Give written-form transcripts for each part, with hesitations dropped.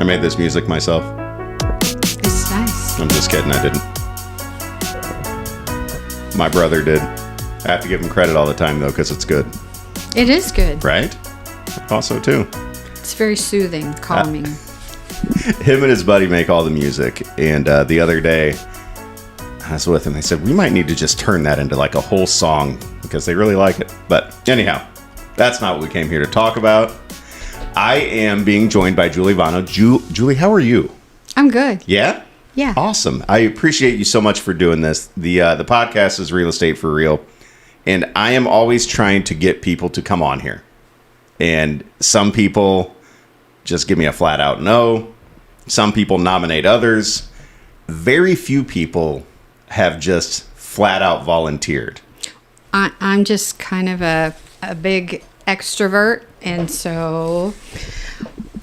made this music myself. It's nice. I'm just kidding, I didn't. My brother did. I have to give him credit all the time, though, because it's good. It is good. Right? Also, too. It's very soothing, calming. Him and his buddy make all the music. And the other day, I was with him. They said, we might need to just turn that into like a whole song because they really like it. But anyhow, that's not what we came here to talk about. I am being joined by Julie Vono. Julie, how are you? I'm good. Yeah? Yeah. Awesome. I appreciate you so much for doing this. The podcast is Real Estate for Real. And I am always trying to get people to come on here. And some people just give me a flat out no. Some people nominate others. Very few people have just flat out volunteered. I'm just kind of a big extrovert, and so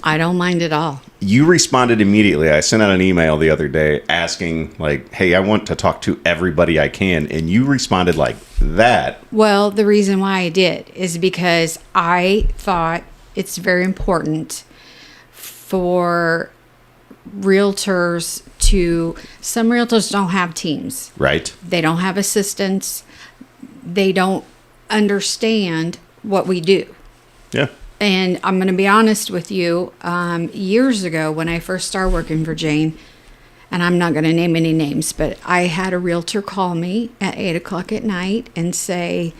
I don't mind at all. You responded immediately. I sent out an email the other day asking, like, hey, I want to talk to everybody I can. And you responded like that. Well, the reason why I did is because I thought it's very important for realtors to, some realtors don't have teams. Right. They don't have assistants. They don't understand what we do. Yeah. And I'm going to be honest with you, years ago when I first started working for Jane, and I'm not going to name any names, but I had a realtor call me at 8 o'clock at night and say,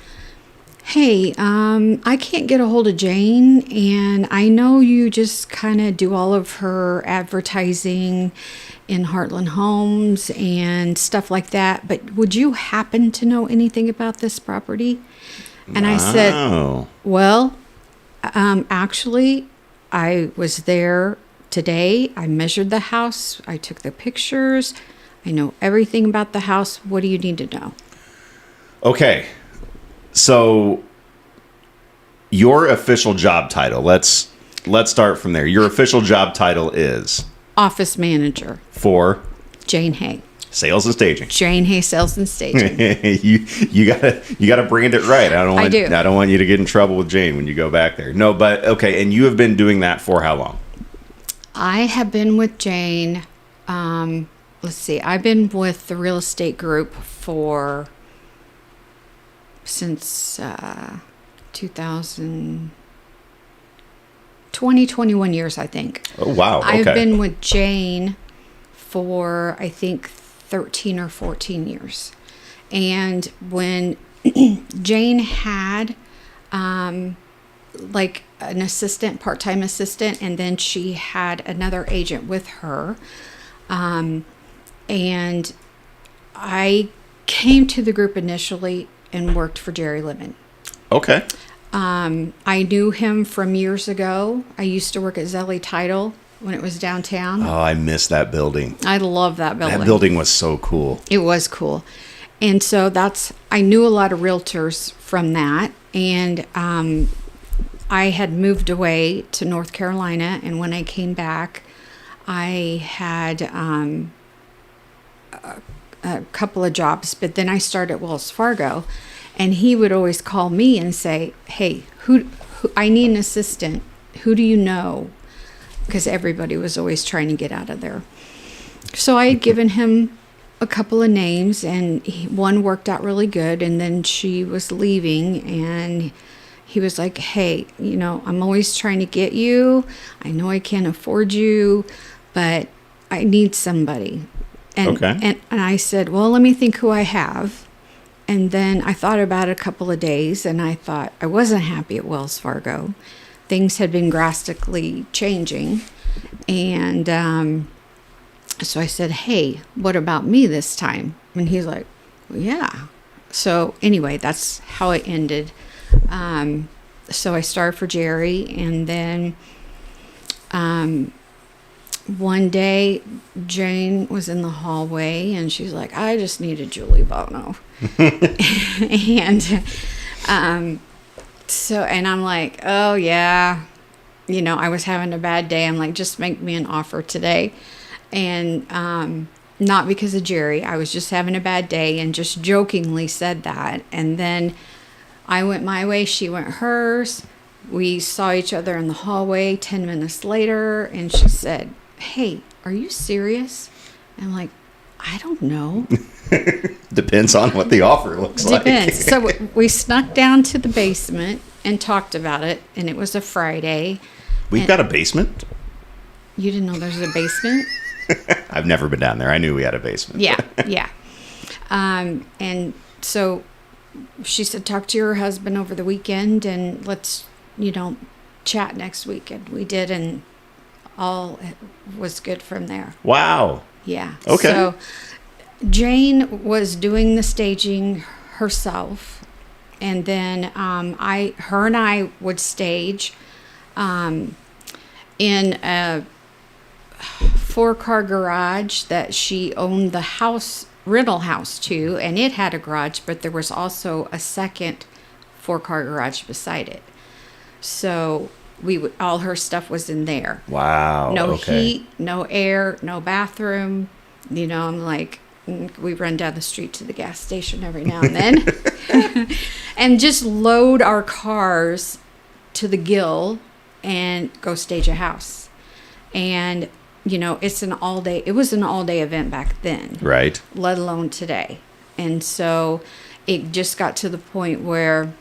hey, I can't get a hold of Jane, and I know you just kind of do all of her advertising in Heartland Homes and stuff like that, but would you happen to know anything about this property? And I said, well, actually, I was there today. I measured the house. I took the pictures. I know everything about the house. What do you need to know? Okay. So your official job title, let's start from there. Your official job title is? Office manager. For? Jane Hay. Sales and staging. Jane Hay Sales and Staging. you gotta brand it right. I don't want you to get in trouble with Jane when you go back there. No, but okay. And you have been doing that for how long? I have been with Jane. Let's see. I've been with the real estate group since 21 years, I think. Oh wow! Okay. I've been with Jane for I think 13 or 14 years. And when Jane had like an assistant, part-time assistant, and then she had another agent with her. And I came to the group initially and worked for Jerry Lemon. Okay. I knew him from years ago. I used to work at Zelly Title when it was downtown. Oh, I miss that building. I love that building. That building was so cool. It was cool. And so I knew a lot of realtors from that. And I had moved away to North Carolina. And when I came back, I had a couple of jobs. But then I started at Wells Fargo. And he would always call me and say, hey, who I need an assistant. Who do you know? Because everybody was always trying to get out of there. So I had given him a couple of names, and one worked out really good, and then she was leaving, and he was like, hey, I'm always trying to get you. I know I can't afford you, but I need somebody. And, okay. And I said, well, let me think who I have. And then I thought about it a couple of days, and I thought I wasn't happy at Wells Fargo. Things had been drastically changing. And so I said, hey, what about me this time? And he's like, well, yeah. So anyway, that's how it ended. So I started for Jerry. And then one day, Jane was in the hallway, and she's like, I just need a Julie Vono. And and I'm like, oh, yeah. I was having a bad day. I'm like, just make me an offer today. And not because of Jerry. I was just having a bad day and just jokingly said that. And then I went my way. She went hers. We saw each other in the hallway 10 minutes later. And she said, hey, are you serious? And I'm like, I don't know. Depends on what the offer looks like. Depends. So we snuck down to the basement and talked about it, and it was a Friday. We've got a basement? You didn't know there's a basement? I've never been down there. I knew we had a basement. Yeah. And so she said, talk to your husband over the weekend and let's, chat next week. And we did, and all was good from there. Wow. Yeah. Okay. So Jane was doing the staging herself. And then her and I would stage in a 4-car garage that she owned the rental house to, and it had a garage, but there was also a second 4-car garage beside it. So all her stuff was in there. Wow. No okay. heat, no air, no bathroom. I'm like, we run down the street to the gas station every now and then, and just load our cars to the gill and go stage a house. And it was an all-day event back then. Right. Let alone today. And so it just got to the point where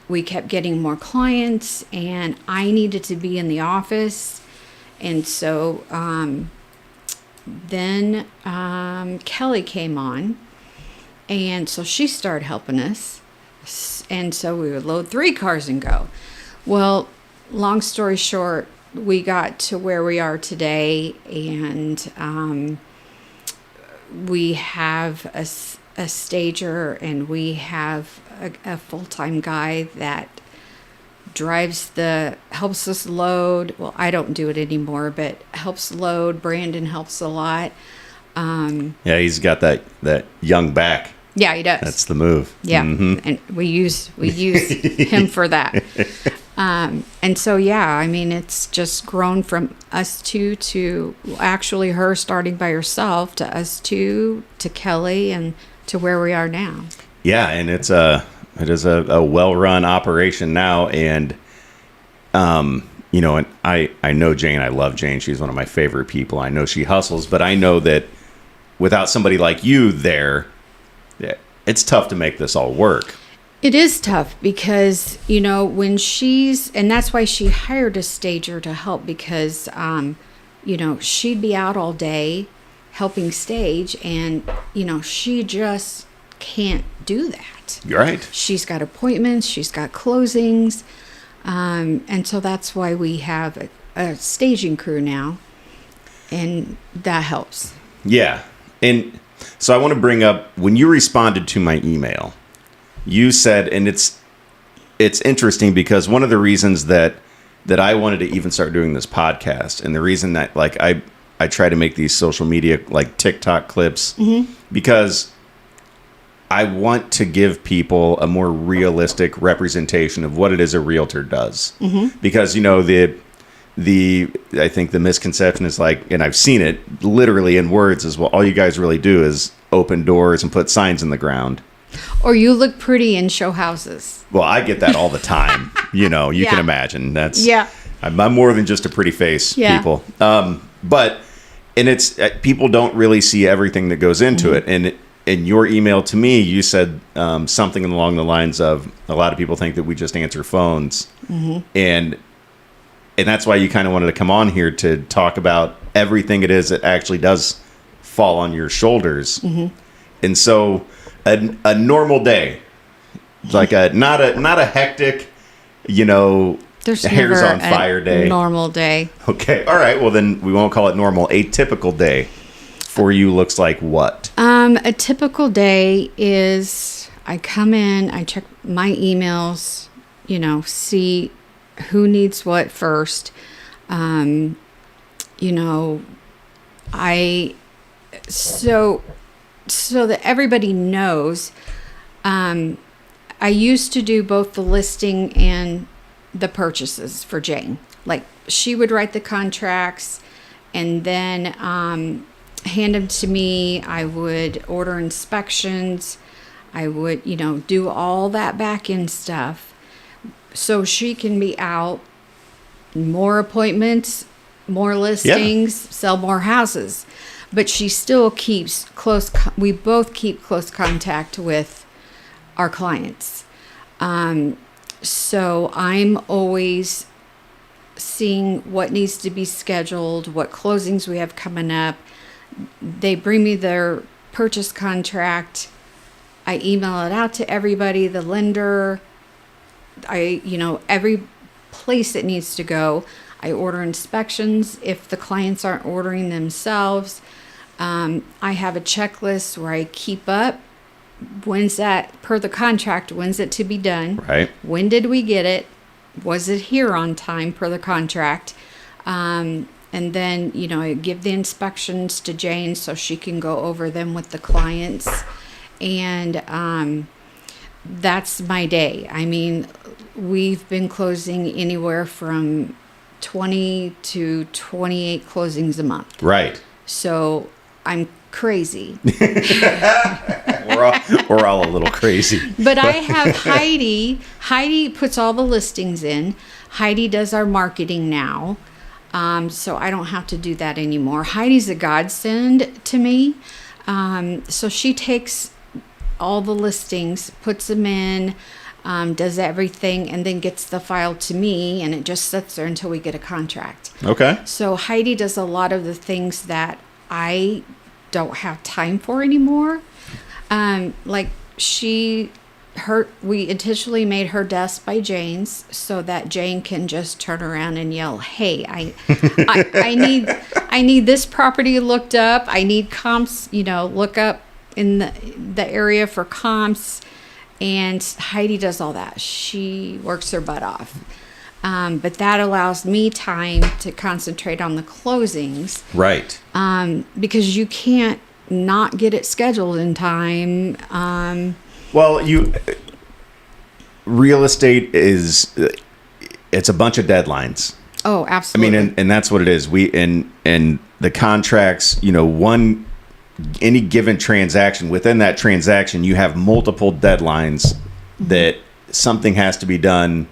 we kept getting more clients, and I needed to be in the office. And so then Kelly came on, and so she started helping us. And so we would load 3 cars and go. Well, long story short, we got to where we are today, and we have a stager, and we have a full-time guy that helps us load. Well, I don't do it anymore, but helps load. Brandon helps a lot. Yeah, he's got that young back. Yeah, he does. That's the move. Yeah, Mm-hmm. and we use him for that. And so, it's just grown from us two to actually her starting by herself to us two to Kelly and to where we are now. Yeah, and it is a well-run operation now, and and I know Jane. I love Jane. She's one of my favorite people. I know she hustles, but I know that without somebody like you there, it's tough to make this all work. It is tough because, when and that's why she hired a stager to help, because, she'd be out all day helping stage, and, she just can't do that. You're right. She's got appointments, she's got closings, and so that's why we have a staging crew now, and that helps. Yeah, and so I want to bring up, when you responded to my email, you said, and it's interesting because one of the reasons that I wanted to even start doing this podcast, and the reason that I try to make these social media like TikTok clips, because I want to give people a more realistic representation of what it is a realtor does. Because I think the misconception is and I've seen it literally in words as well. All you guys really do is open doors and put signs in the ground. Or you look pretty and show houses. Well, I get that all the time. You can imagine. That's I'm more than just a pretty face, people. But it's people don't really see everything that goes into it. And in your email to me, you said something along the lines of, a lot of people think that we just answer phones, and that's why you kind of wanted to come on here to talk about everything it is that actually does fall on your shoulders. And so a normal day, like not a hectic, There's hair's never on fire day. Normal day. Okay. All right. Well, then we won't call it normal. A typical day for you looks like what? A typical day is I come in, I check my emails, see who needs what first. So that everybody knows, I used to do both the listing and the purchases for Jane. Like, she would write the contracts and then hand them to me. I would order inspections. I would, do all that back end stuff so she can be out, more appointments, more listings, sell more houses. But she still keeps we both keep close contact with our clients. So I'm always seeing what needs to be scheduled, what closings we have coming up. They bring me their purchase contract. I email it out to everybody, the lender. Every place it needs to go. I order inspections if the clients aren't ordering themselves. I have a checklist where I keep up. When's that, per the contract, when's it to be done? Right. When did we get it? Was it here on time per the contract? And then, I give the inspections to Jane so she can go over them with the clients. And that's my day. I mean, we've been closing anywhere from 20 to 28 closings a month. Right. So I'm crazy. We're all a little crazy. But I have Heidi. Heidi puts all the listings in. Heidi does our marketing now. So I don't have to do that anymore. Heidi's a godsend to me. So she takes all the listings, puts them in, does everything, and then gets the file to me, and it just sits there until we get a contract. Okay. So Heidi does a lot of the things that I don't have time for anymore. We intentionally made her desk by Jane's so that Jane can just turn around and yell, "Hey, I need this property looked up. I need comps, look up in the area for comps." And Heidi does all that. She works her butt off. But that allows me time to concentrate on the closings. Right. Because you can't not get it scheduled in time. Real estate it's a bunch of deadlines. Oh, absolutely. I mean, and that's what it is. And the contracts, any given transaction, within that transaction, you have multiple deadlines that something has to be done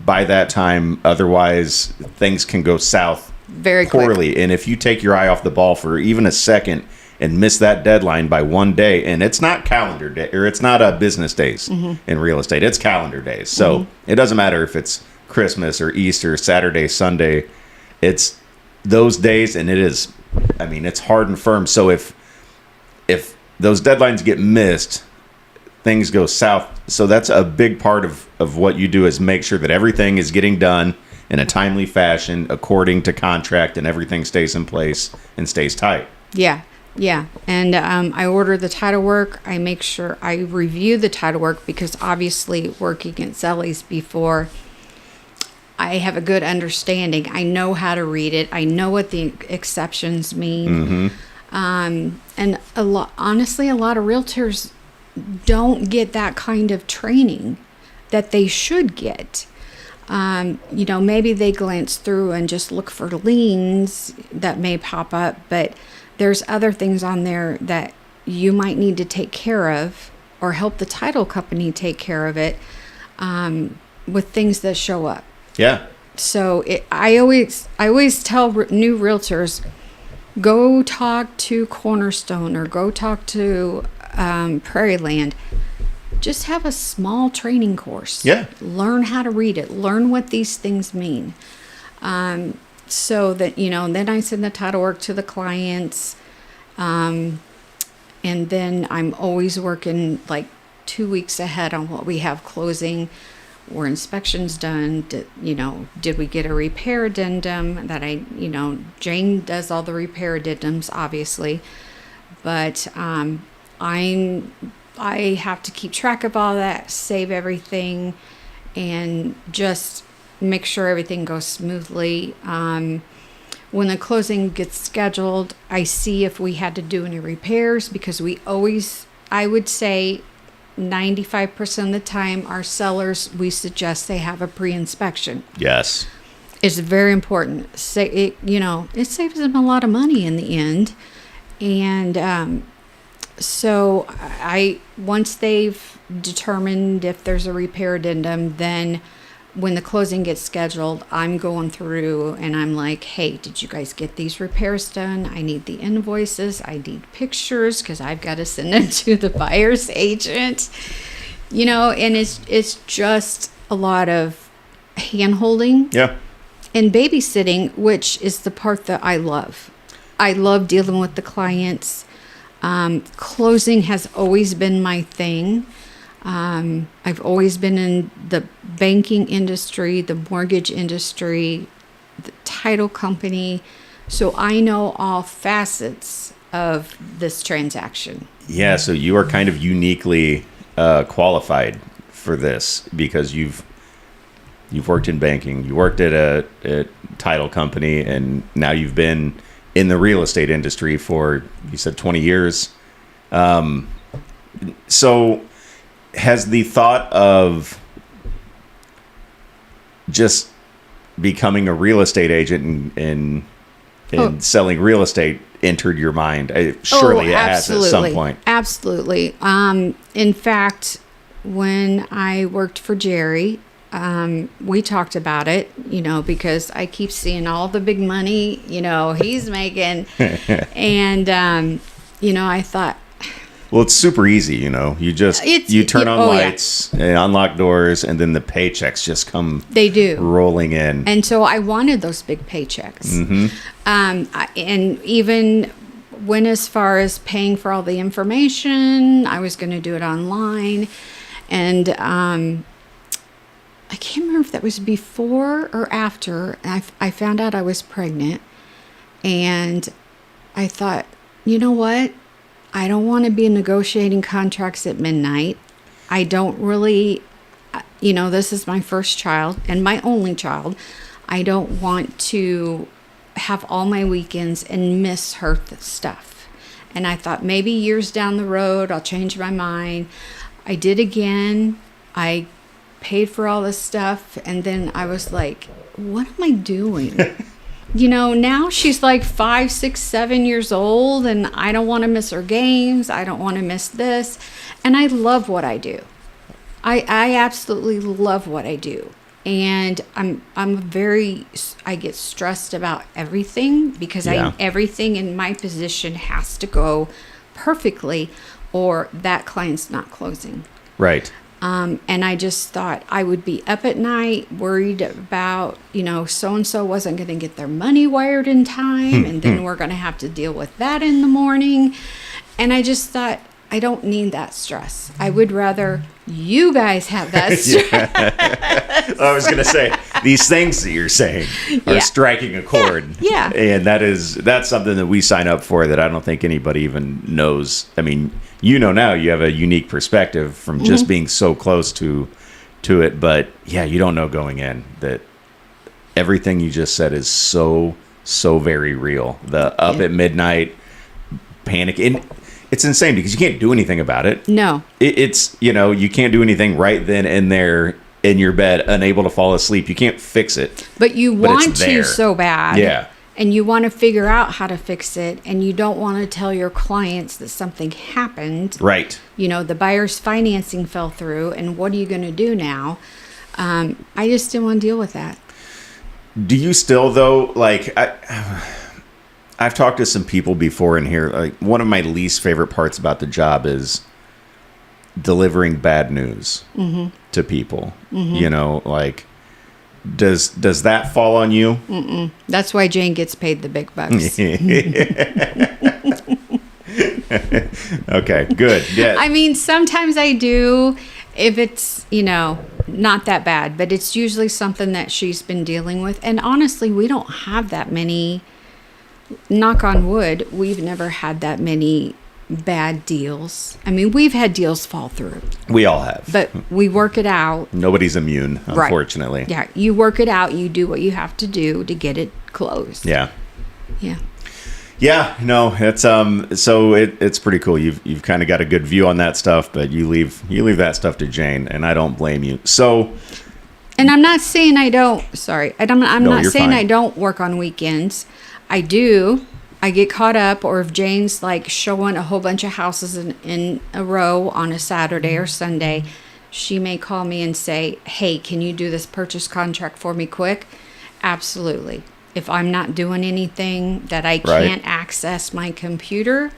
by that time. Otherwise, things can go south very poorly. quick. And if you take your eye off the ball for even a second and miss that deadline by one day, and it's not calendar day, or it's not business days in real estate, it's calendar days. So it doesn't matter if it's Christmas or Easter, Saturday, Sunday, it's those days, and it's hard and firm. So if those deadlines get missed, things go south. So that's a big part of what you do, is make sure that everything is getting done in a timely fashion according to contract, and everything stays in place and stays tight. Yeah. And I order the title work. I make sure I review the title work, because obviously working at Zelli's before, I have a good understanding. I know how to read it. I know what the exceptions mean. And honestly, a lot of realtors don't get that kind of training that they should get. Maybe they glance through and just look for liens that may pop up, but there's other things on there that you might need to take care of, or help the title company take care of it, with things that show up. Yeah. So I always tell new realtors, go talk to Cornerstone or go talk to Prairie Land. Just have a small training course. Yeah. Learn how to read it. Learn what these things mean. So that, then I send the title work to the clients. And then I'm always working like 2 weeks ahead on what we have closing. Were inspections done? Did we get a repair addendum that Jane does all the repair addendums, obviously. But I have to keep track of all that, save everything, and just make sure everything goes smoothly. When the closing gets scheduled, I see if we had to do any repairs, because I would say 95% of the time, our sellers, we suggest they have a pre-inspection. Yes. It's very important. It saves them a lot of money in the end. And so once they've determined if there's a repair addendum, then when the closing gets scheduled, I'm going through and I'm like, hey, did you guys get these repairs done? I need the invoices. I need pictures because I've got to send them to the buyer's agent. And it's just a lot of hand-holding. Yeah. And babysitting, which is the part that I love. I love dealing with the clients. Closing has always been my thing. I've always been in the banking industry, the mortgage industry, the title company. So I know all facets of this transaction. Yeah, so you are kind of uniquely qualified for this because you've worked in banking, you worked at a title company, and now you've been in the real estate industry for, you said, 20 years. So has the thought of just becoming a real estate agent and selling real estate entered your mind? Surely it has at some point. Absolutely. In fact, when I worked for Jerry, we talked about it, because I keep seeing all the big money, he's making. And, I thought, well, it's super easy, you turn on lights and unlock doors, and then the paychecks just come they do rolling in. And so I wanted those big paychecks. Mm-hmm. And even went as far as paying for all the information. I was going to do it online. And I can't remember if that was before or after I found out I was pregnant. And I thought, you know what? I don't want to be negotiating contracts at midnight. I don't really, this is my first child and my only child. I don't want to have all my weekends and miss her stuff. And I thought maybe years down the road, I'll change my mind. I did again. I paid for all this stuff. And then I was like, what am I doing? Now she's like 5, 6, 7 years old, and I don't want to miss her games. I don't want to miss this. And I love what I do. I absolutely love what I do. And I get stressed about everything because everything in my position has to go perfectly or that client's not closing. Right. And I just thought I would be up at night worried about, so-and-so wasn't going to get their money wired in time. And then we're going to have to deal with that in the morning. And I just thought, I don't need that stress. I would rather you guys have that stress. I was going to say, these things that you're saying are striking a chord. Yeah. And that's something that we sign up for that I don't think anybody even knows. I mean, now you have a unique perspective from just being so close to it. But yeah, you don't know going in that everything you just said is so very real. The up at midnight panic. And it's insane because you can't do anything about it. No. It's, you can't do anything right then and there in your bed, unable to fall asleep. You can't fix it. But you want to so bad. Yeah. And you want to figure out how to fix it. And you don't want to tell your clients that something happened. Right. The buyer's financing fell through. And what are you going to do now? I just didn't want to deal with that. Do you still, though, I've talked to some people before in here. Like, one of my least favorite parts about the job is delivering bad news to people. Does that fall on you? Mm-mm. That's why Jane gets paid the big bucks. Okay, good. Yeah. I mean, sometimes I do if it's, not that bad, but it's usually something that she's been dealing with. And honestly, we don't have that many, knock on wood, we've never had that many bad deals. I mean, we've had deals fall through. We all have. But we work it out. Nobody's immune, unfortunately. Right. Yeah, you work it out. You do what you have to do to get it closed. Yeah. Yeah. Yeah, no, it's so it's pretty cool. You've kind of got a good view on that stuff, but you leave that stuff to Jane, and I don't blame you. So, and I'm not saying I don't. Sorry, I'm not saying fine. I don't work on weekends. I do. I get caught up, or if Jane's like showing a whole bunch of houses in a row on a Saturday or Sunday, She may call me and say, hey, can you do this purchase contract for me quick? Absolutely. If I'm not doing anything that I can't access my computer,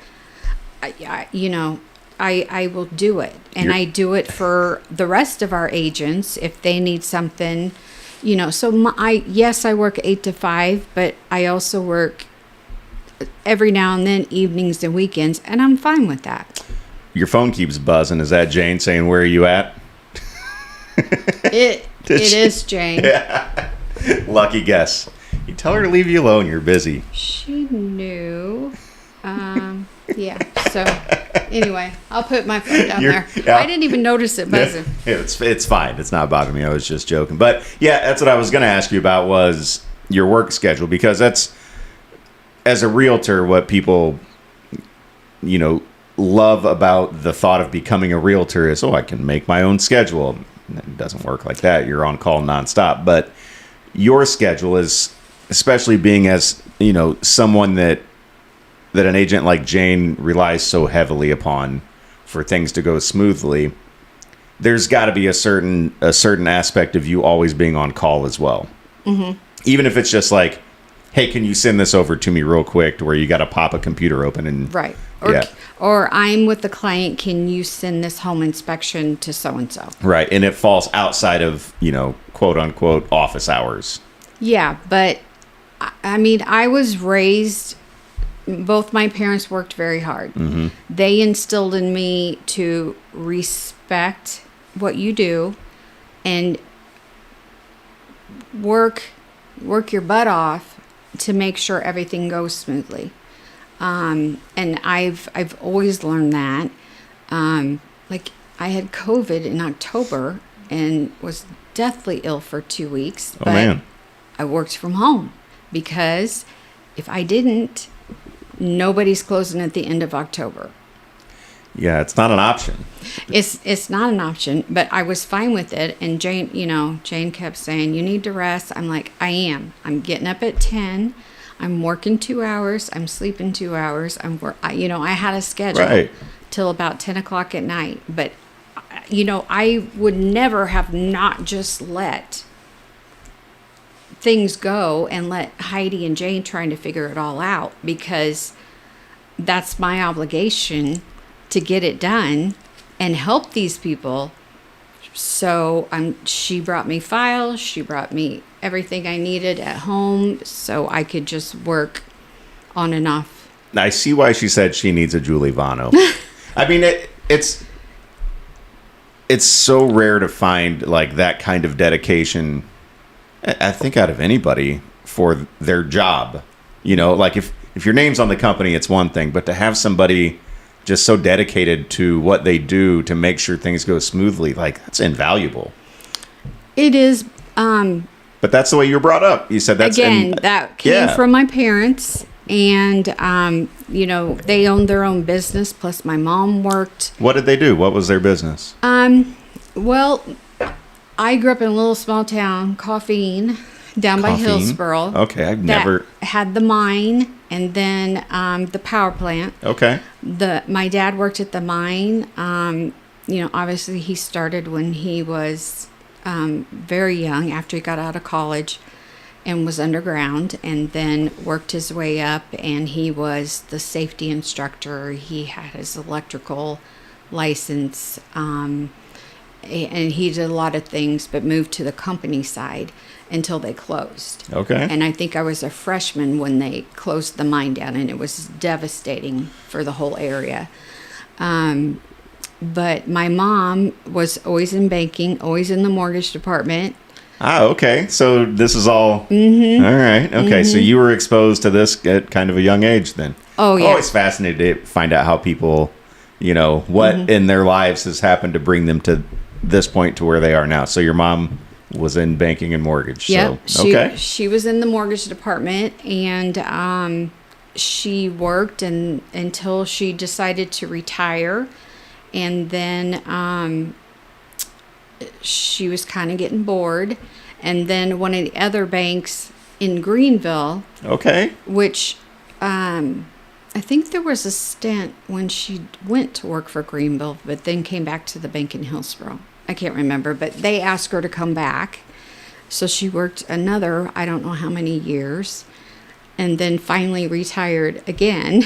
I will do it. And I do it for the rest of our agents if they need something, So I work 8 to 5, but I also work every now and then evenings and weekends, and I'm fine with that. Your phone keeps buzzing. Is that Jane saying, where are you at? It is Jane. Yeah. Lucky guess. You tell her to leave you alone. You're busy. She knew. Yeah. So anyway, I'll put my phone down there. Yeah. I didn't even notice it buzzing. Yeah, it's fine. It's not bothering me. I was just joking. But yeah, that's what I was going to ask you about was your work schedule, because that's, as a realtor, what people, love about the thought of becoming a realtor is, I can make my own schedule. It doesn't work like that. You're on call nonstop. But your schedule is, especially being as, someone that an agent like Jane relies so heavily upon for things to go smoothly, there's got to be a certain aspect of you always being on call as well. Mm-hmm. Even if it's just like, hey, can you send this over to me real quick, to where you got to pop a computer open and right. Or I'm with the client, can you send this home inspection to so-and-so? Right. And it falls outside of, quote unquote office hours. Yeah. But I was raised, both my parents worked very hard. Mm-hmm. They instilled in me to respect what you do and work your butt off to make sure everything goes smoothly. And I've always learned that. Like I had COVID in October and was deathly ill for 2 weeks. Oh, man. I worked from home because if I didn't, nobody's closing at the end of October. Yeah, it's not an option. It's not an option, but I was fine with it. And Jane kept saying, you need to rest. I'm like, I am. I'm getting up at 10. I'm working 2 hours. I'm sleeping 2 hours. I had a schedule till about 10 o'clock at night. But, I would never have not just let things go and let Heidi and Jane trying to figure it all out, because that's my obligation to get it done and help these people. So she brought me files. She brought me everything I needed at home so I could just work on and off. I see why she said she needs a Julie Vono. I mean, it's so rare to find like that kind of dedication, I think, out of anybody for their job. Like if your name's on the company, it's one thing, but to have somebody just so dedicated to what they do to make sure things go smoothly, like that's invaluable. It is. But that's the way you were brought up. You said that's that came from my parents, and they owned their own business. Plus, my mom worked. What did they do? What was their business? Well, I grew up in a little small town, Coffeen, down by Hillsboro. Okay, I've never had the mine, and then the power plant. Okay. My dad worked at the mine. Obviously he started when he was very young, after he got out of college, and was underground, and then worked his way up, and he was the safety instructor. He had his electrical license, and he did a lot of things, but moved to the company side until they closed. Okay. And I think I was a freshman when they closed the mine down, and it was devastating for the whole area. But my mom was always in banking, always in the mortgage department. Ah, okay. So this is all... Mm-hmm. All right. Okay, so you were exposed to this at kind of a young age then. Oh, yeah. Always fascinated to find out how people, what in their lives has happened to bring them to this point to where they are now. So your mom was in banking and mortgage. Yeah. So, she was in the mortgage department, and she worked until she decided to retire. And then she was kind of getting bored. And then one of the other banks in Greenville. Okay. Which I think there was a stint when she went to work for Greenville, but then came back to the bank in Hillsboro. I can't remember, but they asked her to come back. So she worked another, I don't know how many years, and then finally retired again.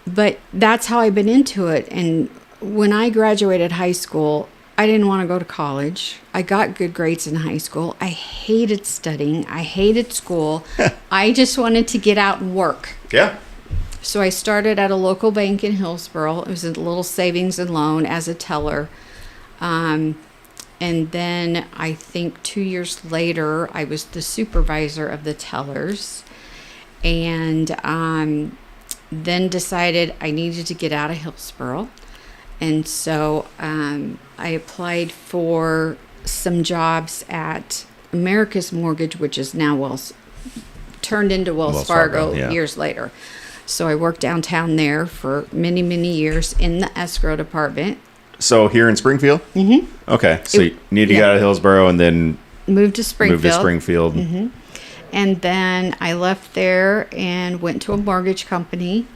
But that's how I've been into it. And when I graduated high school, I didn't want to go to college. I got good grades in high school. I hated studying. I hated school. I just wanted to get out and work. Yeah. So I started at a local bank in Hillsboro. It was a little savings and loan as a teller. And then I think 2 years later, I was the supervisor of the tellers. And then decided I needed to get out of Hillsboro. And so I applied for some jobs at America's Mortgage, which is now turned into Wells Fargo yeah. years later. So I worked downtown there for many, many years in the escrow department. So here in Springfield? Mm-hmm. Okay. So you need to get out of Hillsboro and then moved to Springfield. Mm-hmm. And then I left there and went to a mortgage company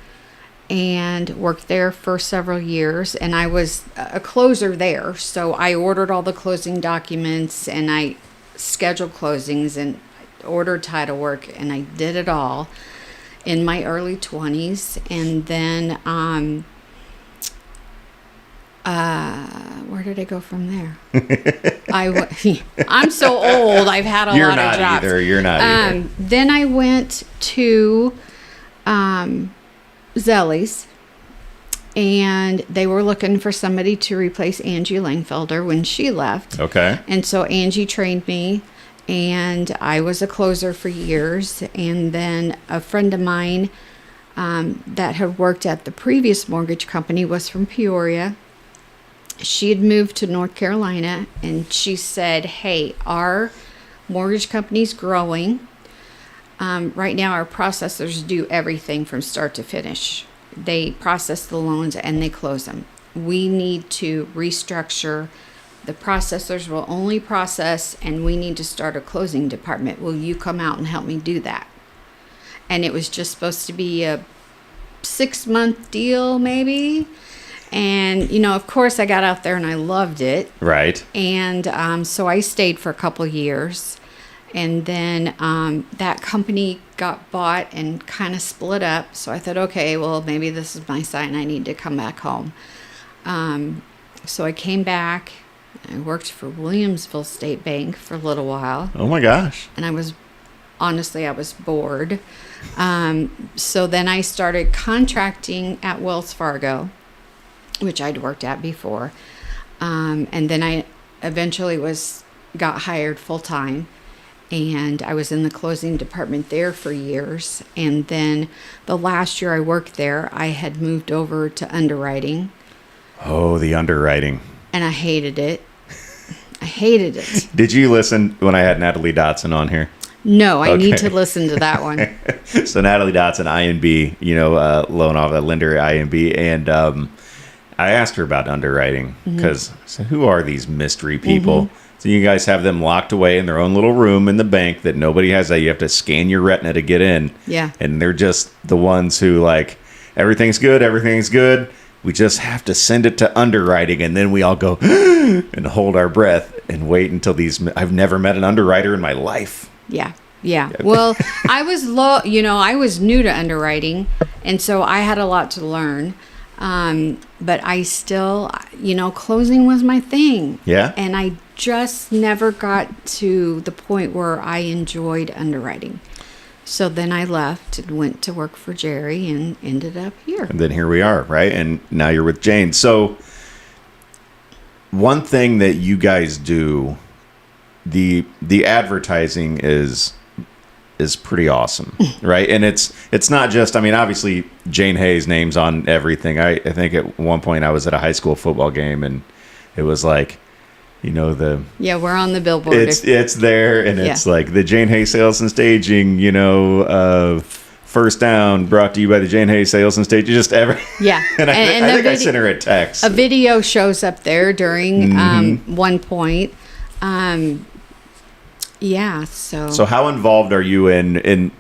and worked there for several years. And I was a closer there. So I ordered all the closing documents and I scheduled closings and ordered title work and I did it all in my early 20s. And then where did I go from there? I'm so old. I've had a lot of jobs. You're not either. Then I went to Zelli's, and they were looking for somebody to replace Angie Langfelder when she left. Okay. And so Angie trained me, and I was a closer for years. And then a friend of mine that had worked at the previous mortgage company was from Peoria. She had moved to North Carolina, and she said, hey, our mortgage company's growing. Right now, our processors do everything from start to finish. They process the loans and they close them. We need to restructure. The processors will only process, and we need to start a closing department. Will you come out and help me do that? And it was just supposed to be a 6-month deal, maybe. And, of course, I got out there and I loved it. Right. And so I stayed for a couple years. And then that company got bought and kind of split up. So I thought, okay, well, maybe this is my sign. I need to come back home. So I came back. I worked for Williamsville State Bank for a little while. Oh, my gosh. And I was bored. So then I started contracting at Wells Fargo, which I'd worked at before. And then I eventually got hired full-time. And I was in the closing department there for years. And then the last year I worked there, I had moved over to underwriting. Oh, the underwriting. And I hated it. I hated it. Did you listen when I had Natalie Dotson on here? No, I need to listen to that one. So Natalie Dotson, INB, loan off a lender at INB. And I asked her about underwriting because I said, who are these mystery people? Mm-hmm. So you guys have them locked away in their own little room in the bank that nobody has. You have to scan your retina to get in. Yeah. And they're just the ones who everything's good. We just have to send it to underwriting. And then we all go and hold our breath and wait until I've never met an underwriter in my life. Yeah. Well, I was I was new to underwriting. And so I had a lot to learn. But I still, closing was my thing. Yeah. And I just never got to the point where I enjoyed underwriting. So then I left and went to work for Jerry and ended up here. And then here we are, right? And now you're with Jane. So one thing that you guys do, the advertising is pretty awesome, right? And it's not just, obviously Jane Hayes' name's on everything. I think at one point I was at a high school football game and it was we're on the billboard. It's there, and it's like the Jane Hayes Sales and Staging, first down brought to you by the Jane Hayes Sales and Staging, just ever. Yeah. And I think I sent her a text. A video shows up there during one point. So how involved are you in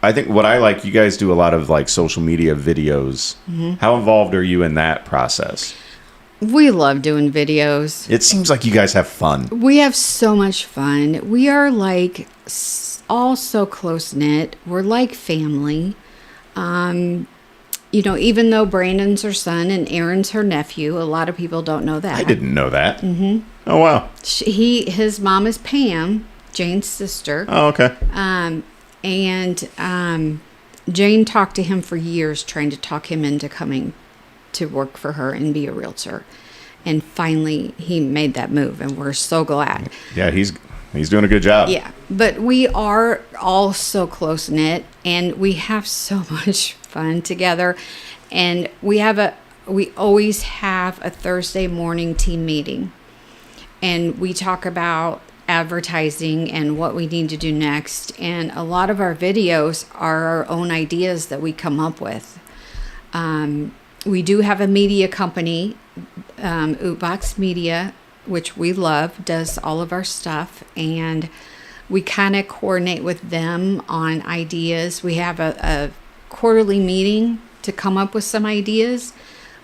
I think what I like, you guys do a lot of social media videos. Mm-hmm. How involved are you in that process? We love doing videos. It seems like you guys have fun. We have so much fun. We are like all so close knit. We're like family. Even though Brandon's her son and Aaron's her nephew, a lot of people don't know that. I didn't know that. Mm-hmm. Oh, wow. His mom is Pam, Jane's sister. Oh, okay. Jane talked to him for years, trying to talk him into coming to work for her and be a realtor. And finally, he made that move, and we're so glad. Yeah, he's doing a good job. Yeah, but we are all so close-knit, and we have so much fun together. And we always have a Thursday morning team meeting. And we talk about advertising and what we need to do next. And a lot of our videos are our own ideas that we come up with. We do have a media company, Ootbox Media, which we love, does all of our stuff. And we kind of coordinate with them on ideas. We have a quarterly meeting to come up with some ideas.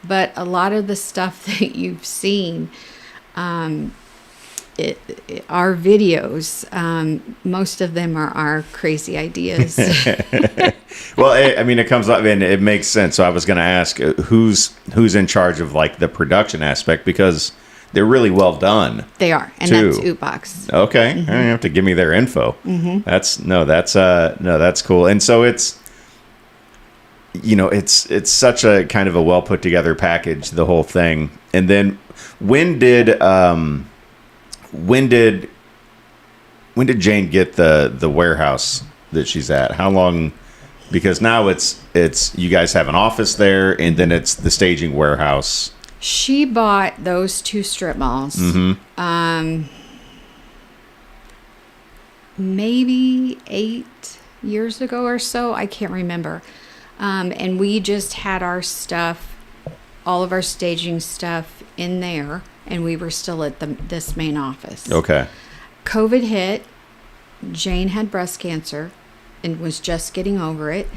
But a lot of the stuff that you've seen, our videos, most of them are our crazy ideas. Well, it comes up and it makes sense. So I was going to ask who's in charge of like the production aspect, because they're really well done. They are, and too. That's Ootbox. Okay, mm-hmm. You have to give me their info. Mm-hmm. That's cool. And so it's such a kind of a well put together package, the whole thing. And then when did Jane get the warehouse that she's at? How long? Because now it's you guys have an office there, and then it's the staging warehouse. She bought those 2 strip malls. Mm-hmm. Maybe 8 years ago or so. I can't remember. And we just had our stuff, all of our staging stuff in there, and we were still at this main office. Okay. COVID hit. Jane had breast cancer and was just getting over it.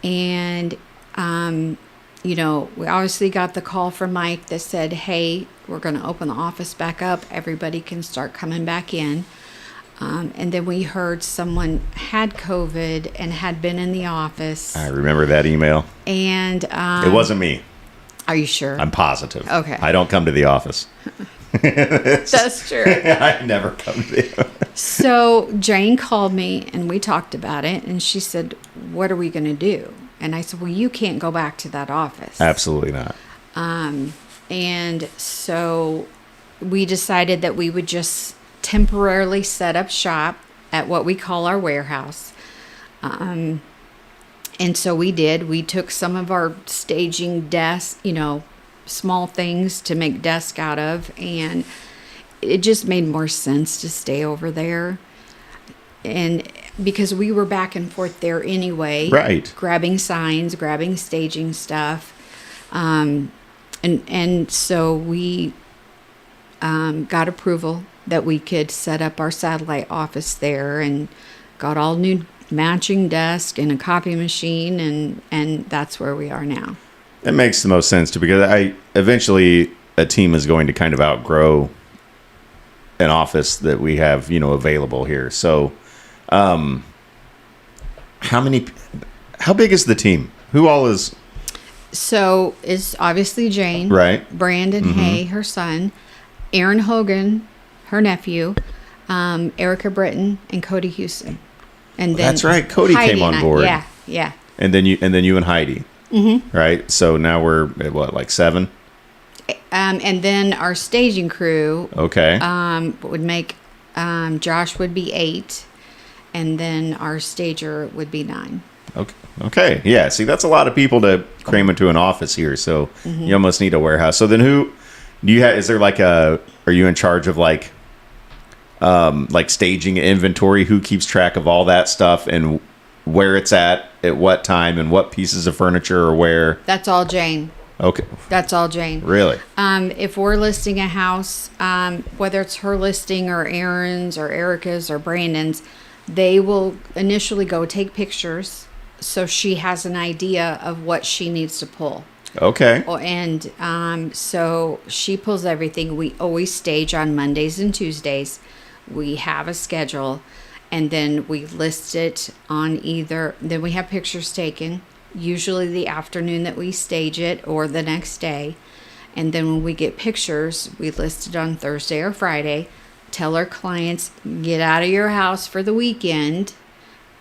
And, we obviously got the call from Mike that said, hey, we're going to open the office back up. Everybody can start coming back in. And then we heard someone had COVID and had been in the office. I remember that email. And it wasn't me. Are you sure? I'm positive. Okay. I don't come to the office. That's true. I never come to the office. So Jane called me and we talked about it, and she said, what are we going to do? And I said, well, you can't go back to that office. Absolutely not. And so we decided that we would just temporarily set up shop at what we call our warehouse. And so we did. We took some of our staging desks, small things to make desk out of, and it just made more sense to stay over there. And because we were back and forth there anyway, right? Grabbing signs, grabbing staging stuff, and so we got approval that we could set up our satellite office there, and got all new matching desk and a copy machine, and that's where we are now. It makes the most sense because eventually a team is going to kind of outgrow an office that we have, available here. So, how big is the team? Who all is? So it's obviously Jane, right? Brandon mm-hmm. Hay, her son, Aaron Hogan, her nephew, Erica Britton, and Cody Houston. And then that's right. Cody Heidi came on board. Yeah. And then you and Heidi. Mm-hmm. Right. So now we're at what, like 7? And then our staging crew. Okay. Would make Josh would be 8, and then our stager would be 9. Okay. Yeah. See, that's a lot of people to cram into an office here. So mm-hmm. you almost need a warehouse. So then who do you have? Is there like are you in charge of like staging inventory? Who keeps track of all that stuff and where it's at what time, and what pieces of furniture or where? That's all Jane. Okay. That's all Jane. Really? If we're listing a house, whether it's her listing or Aaron's or Erica's or Brandon's, they will initially go take pictures so she has an idea of what she needs to pull. Okay. And so she pulls everything. We always stage on Mondays and Tuesdays. We have a schedule, and then we list it on then we have pictures taken, usually the afternoon that we stage it or the next day. And then when we get pictures, we list it on Thursday or Friday. Tell our clients, get out of your house for the weekend,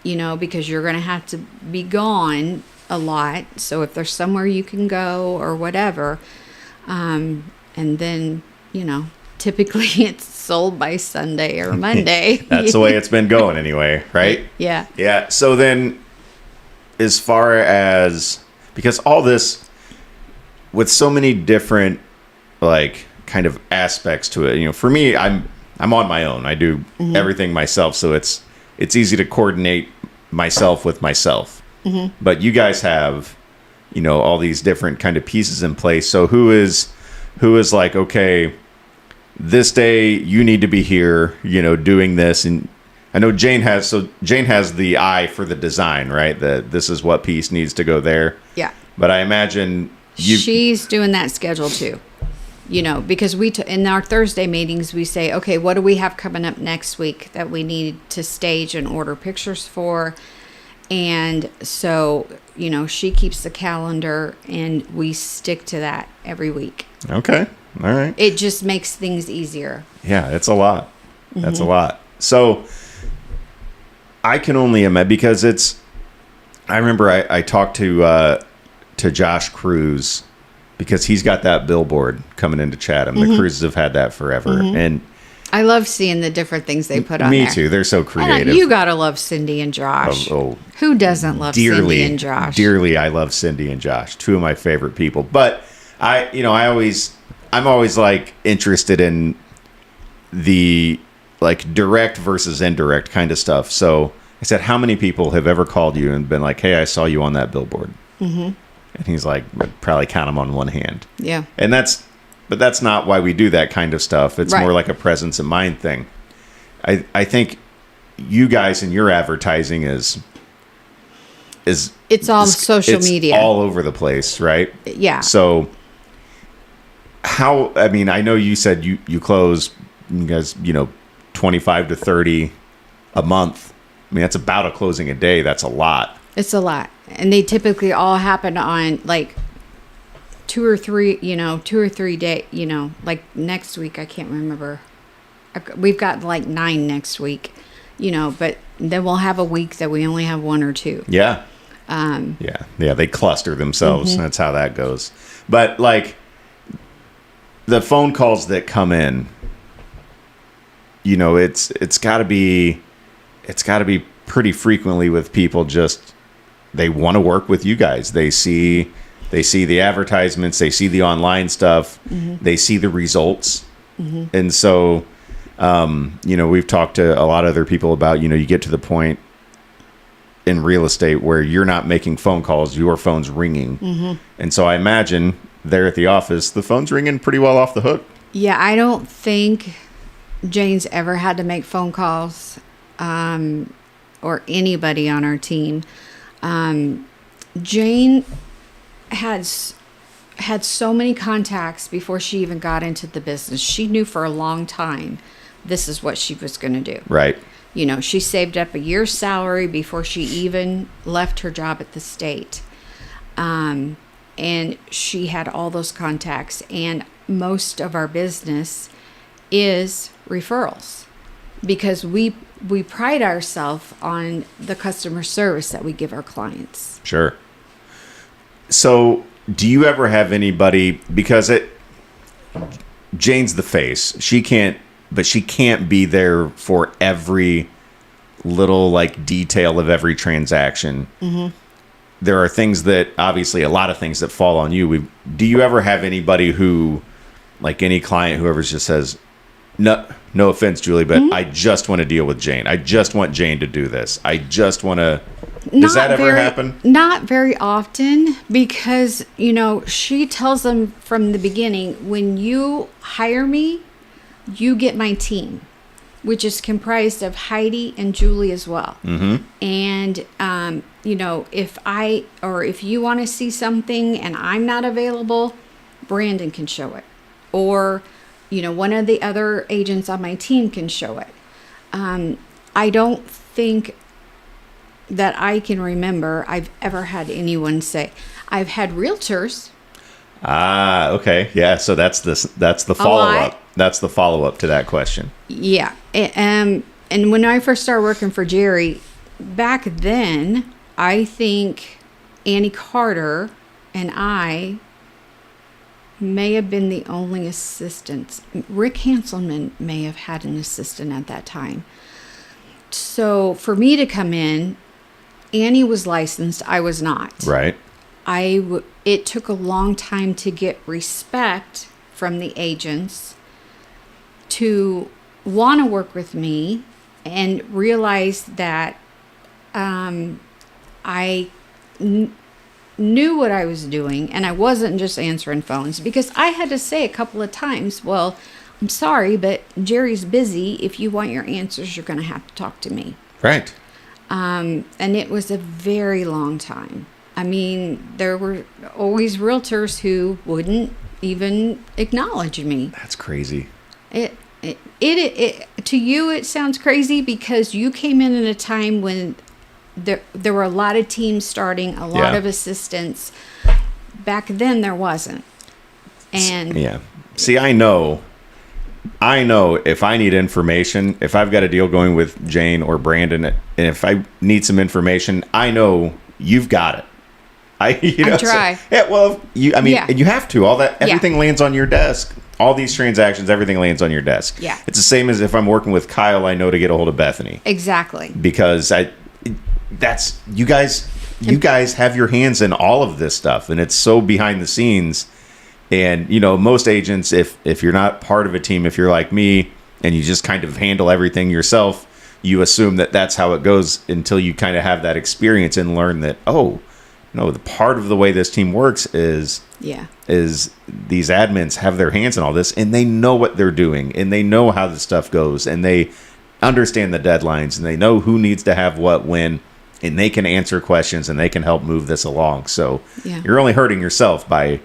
because you're going to have to be gone a lot. So if there's somewhere you can go or whatever, and then, typically it's sold by Sunday or Monday. That's the way it's been going anyway, right? Yeah. Yeah. So then, as far as, because all this, with so many different, like, kind of aspects to it, for me, I'm on my own. I do everything myself, so it's easy to coordinate myself with myself. But you guys have, all these different kind of pieces in place. So who is like, okay, this day you need to be here, doing this. And I know Jane has the eye for the design, right? That this is what piece needs to go there. Yeah. But I imagine she's doing that schedule too. Because in our Thursday meetings, we say, okay, what do we have coming up next week that we need to stage and order pictures for? And so, she keeps the calendar and we stick to that every week. Okay. All right. It just makes things easier. Yeah, it's a lot. That's a lot. So I can only imagine, because I remember I talked to Josh Cruz, because he's got that billboard coming into Chatham. The Cruzes have had that forever. And I love seeing the different things they put on there. Me too. They're so creative. And you gotta love Cindy and Josh. Who doesn't love dearly, Cindy and Josh? Dearly, I love Cindy and Josh. Two of my favorite people. But I'm always like interested in the like direct versus indirect kind of stuff. So I said, how many people have ever called you and been like, hey, I saw you on that billboard? And he's like, I'd probably count them on one hand. Yeah. But that's not why we do that kind of stuff. It's right. more like a presence of mind thing. I think you guys and your advertising is it's all social media, all over the place, right? Yeah. So I know you said you close, you guys, 25 to 30 a month. I mean, that's about a closing a day. That's a lot. It's a lot. And they typically all happen on like 2 or 3 days, like next week. I can't remember. We've got like 9 next week, but then we'll have a week that we only have 1 or 2. Yeah. Yeah. They cluster themselves. That's how that goes. But like the phone calls that come in, it's gotta be pretty frequently with people they want to work with you guys. They see the advertisements, they see the online stuff, they see the results. And so, we've talked to a lot of other people about, you get to the point in real estate where you're not making phone calls, your phone's ringing. And so I imagine there at the office, the phone's ringing pretty well off the hook. Yeah, I don't think Jane's ever had to make phone calls, or anybody on our team. Jane had so many contacts before she even got into the business. She knew for a long time this is what she was going to do. Right. She saved up a year's salary before she even left her job at the state. And she had all those contacts. And most of our business is referrals, because we pride ourselves on the customer service that we give our clients. Sure. So do you ever have anybody, because Jane's the face, she can't be there for every little like detail of every transaction. There are things that, obviously a lot of things that fall on you. Do you ever have anybody who, like any client, whoever just says, no offense, Julie, but I just want to deal with Jane. I just want Jane to do this. I just want to. Does that ever happen? Not very often, because, she tells them from the beginning, when you hire me, you get my team. which is comprised of Heidi and Julie as well. Mm-hmm. And, if you want to see something and I'm not available, Brandon can show it. Or, one of the other agents on my team can show it. I don't think that I can remember I've ever had anyone say. I've had realtors. Ah, okay. Yeah, so that's the follow-up. That's the follow-up to that question. Yeah. And when I first started working for Jerry, back then, I think Annie Carter and I may have been the only assistants. Rick Hanselman may have had an assistant at that time. So for me to come in, Annie was licensed. I was not. Right. It took a long time to get respect from the agents to want to work with me and realize that I knew what I was doing and I wasn't just answering phones, because I had to say a couple of times, well, I'm sorry, but Jerry's busy. If you want your answers, you're going to have to talk to me. Right. And it was a very long time. I mean, there were always realtors who wouldn't even acknowledge me. That's crazy. It to you, it sounds crazy because you came in at a time when there were a lot of teams starting, a lot of assistants. Back then, there wasn't. And yeah. See, I know if I need information, if I've got a deal going with Jane or Brandon, and if I need some information, I know you've got it. I try. And you have to. Everything lands on your desk. All these transactions, everything lands on your desk. Yeah. It's the same as if I'm working with Kyle, I know to get a hold of Bethany. Exactly. Because you guys have your hands in all of this stuff, and it's so behind the scenes. And, most agents, if you're not part of a team, if you're like me and you just kind of handle everything yourself, you assume that that's how it goes until you kind of have that experience and learn that, the part of the way this team works is these admins have their hands in all this, and they know what they're doing, and they know how the stuff goes, and they understand the deadlines, and they know who needs to have what when, and they can answer questions, and they can help move this along. So you're only hurting yourself by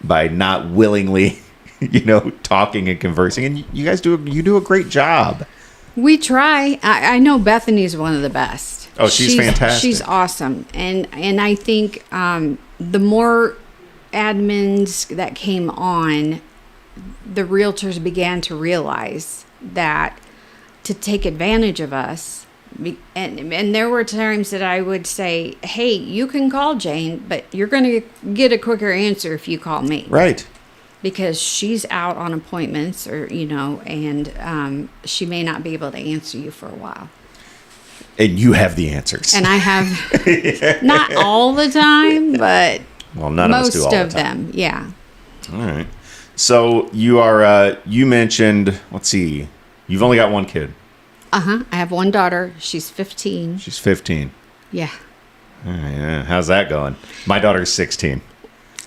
not willingly, talking and conversing. And you guys do a great job. We try. I know Bethany's one of the best. Oh, she's fantastic. She's awesome. And I think the more admins that came on, the realtors began to realize that to take advantage of us. And there were times that I would say, hey, you can call Jane, but you're going to get a quicker answer if you call me. Right. Because she's out on appointments and she may not be able to answer you for a while. And you have the answers. And I have, not all the time, but none most of us do all of the time. them, yeah. All right. So you mentioned, let's see, you've only got one kid. I have one daughter. She's 15. She's 15. Yeah. All right, yeah. How's that going? My daughter's 16.